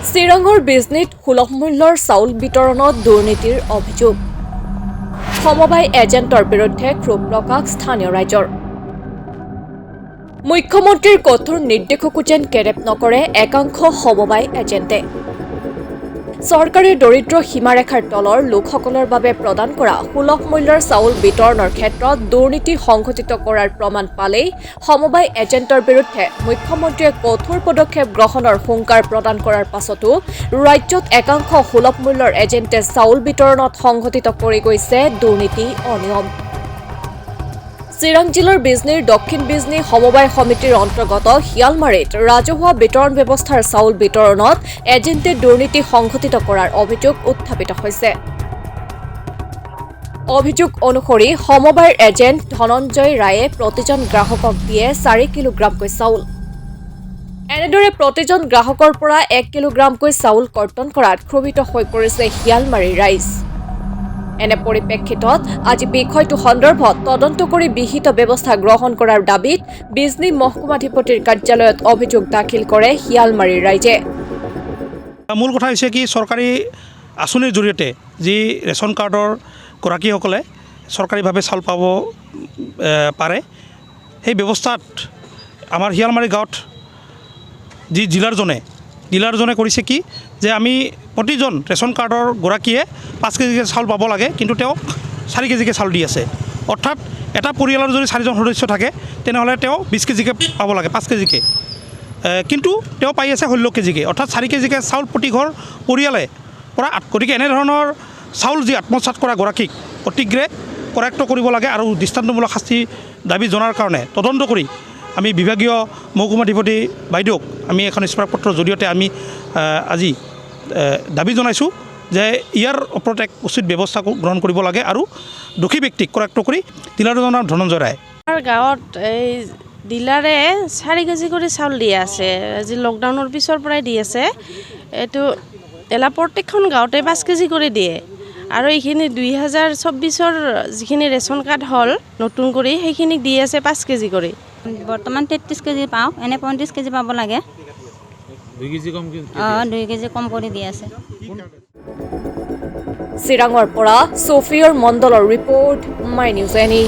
চিৰাঙৰ বিজনীত সুলভ মূল্যৰ চাউল বিতৰণত দুৰ্নীতিৰ অভিযোগ সমবায় এজেণ্টৰ বিৰুদ্ধে ক্ষোভ প্ৰকাশ স্থানীয় ৰাইজৰ মুখ্যমন্ত্ৰীৰ কঠোৰ নিৰ্দেশকো যেন কেৰেপ নকৰে একাংশ সমবায় এজেণ্টে চৰকাৰী দৰিদ্ৰ সীমাৰেখাৰ তলৰ লোকসকলৰ বাবে প্ৰদান কৰা সুলভ মূল্যৰ চাউল বিতৰণৰ ক্ষেত্ৰত দুৰ্নীতি সংঘটিত কৰাৰ প্ৰমাণ পালেই সমবায় এজেণ্টৰ বিৰুদ্ধে মুখ্যমন্ত্ৰীয়ে কঠোৰ পদক্ষেপ গ্ৰহণৰ হুংকাৰ প্ৰদান কৰাৰ পাছতো ৰাজ্যত একাংশ সুলভ মূল্যৰ এজেণ্টে চাউল বিতৰণত সংঘটিত কৰি গৈছে দুৰ্নীতি অনিয়ম চিৰাং জিলাৰ বিজনীৰ দক্ষিণ বিজনী সমবায় সমিতিৰ অন্তৰ্গত শিয়ালমাৰীত ৰাজহুৱা বিতৰণ ব্যৱস্থাৰ চাউল বিতৰণত এজেণ্টে দুৰ্নীতি সংঘটিত কৰাৰ অভিযোগ উত্থাপিত হৈছে অভিযোগ অনুসৰি সমবায়ৰ এজেণ্ট ধনঞ্জয় ৰায়ে প্ৰতিজন গ্ৰাহকক দিয়ে 4 কিলোগ্ৰামকৈ চাউল এনেদৰে প্ৰতিজন গ্ৰাহকৰ পৰা 1 কিলোগ্ৰামকৈ চাউল কৰ্তন কৰাত ক্ষোভিত হৈ পৰিছে শিয়ালমাৰীৰ ৰাইজ এনে পৰিপ্ৰেক্ষিতত আজি বিষয়টো সন্দৰ্ভত তদন্ত কৰি বিহিত ব্যৱস্থা গ্ৰহণ কৰাৰ দাবীত বিজনী মহকুমাধিপতিৰ কাৰ্যালয়ত অভিযোগ দাখিল কৰে শিয়ালমাৰীৰ ৰাইজে মূল কথা হৈছে কি চৰকাৰী আঁচনিৰ জৰিয়তে যি ৰেচন কাৰ্ডৰ গৰাকীসকলে চৰকাৰীভাৱে চাউল পাব পাৰে সেই ব্যৱস্থাত আমাৰ শিয়ালমাৰী গাঁৱত যি ডিলাৰজনে কৰিছে কি যে আমি প্ৰতিজন ৰেচন কাৰ্ডৰ গৰাকীয়ে 5 কেজিকৈ চাউল পাব লাগে কিন্তু তেওঁক 4 কেজিকৈ চাউল দি আছে অৰ্থাৎ এটা পৰিয়ালৰ যদি 4জন সদস্য থাকে তেনেহ'লে তেওঁ 20 কেজিকৈ পাব লাগে 5 কেজিকৈ কিন্তু তেওঁ পাই আছে 16 কেজিকৈ অৰ্থাৎ 4 কেজিকৈ চাউল প্ৰতি ঘৰ পৰিয়ালে পৰা গতিকে এনেধৰণৰ চাউল যি আত্মসাৎ কৰা গৰাকীক অতিগ্ৰে কৰায়ত্ব কৰিব লাগে আৰু দৃষ্টান্তমূলক শাস্তি দাবী জনাৰ কাৰণে তদন্ত কৰি আমি বিভাগীয় মহকুমাধিপতি বাইদেউক আমি এখন স্মাৰকপত্ৰৰ জৰিয়তে আমি আজি দাবী জনাইছোঁ যে ইয়াৰ ওপৰত এক উচিত ব্যৱস্থা গ্ৰহণ কৰিব লাগে আৰু দোষী ব্যক্তিক কৰায়ত্ব কৰি ডিলাৰজনৰ নাম ধনঞ্জয় ৰায় আমাৰ গাঁৱত এই ডিলাৰে 4 কেজি কৰি চাউল দি আছে আজি লকডাউনৰ পিছৰ পৰাই দি আছে এইটো প্ৰত্যেকখন গাঁৱতে 5 কেজি কৰি দিয়ে আৰু এইখিনি 2024ৰ যিখিনি ৰেচন কাৰ্ড হ'ল নতুন কৰি সেইখিনিক দি আছে 5 কেজি কৰি বৰ্তমান 33 কেজি পাওঁ এনে 35 কেজি পাব লাগে 2 কেজি কম 2 কেজি কম কৰি দি আছে চিৰাঙৰ পৰা ছফিয়ৰ মণ্ডলৰ ৰিপৰ্ট মাই নিউজ এনি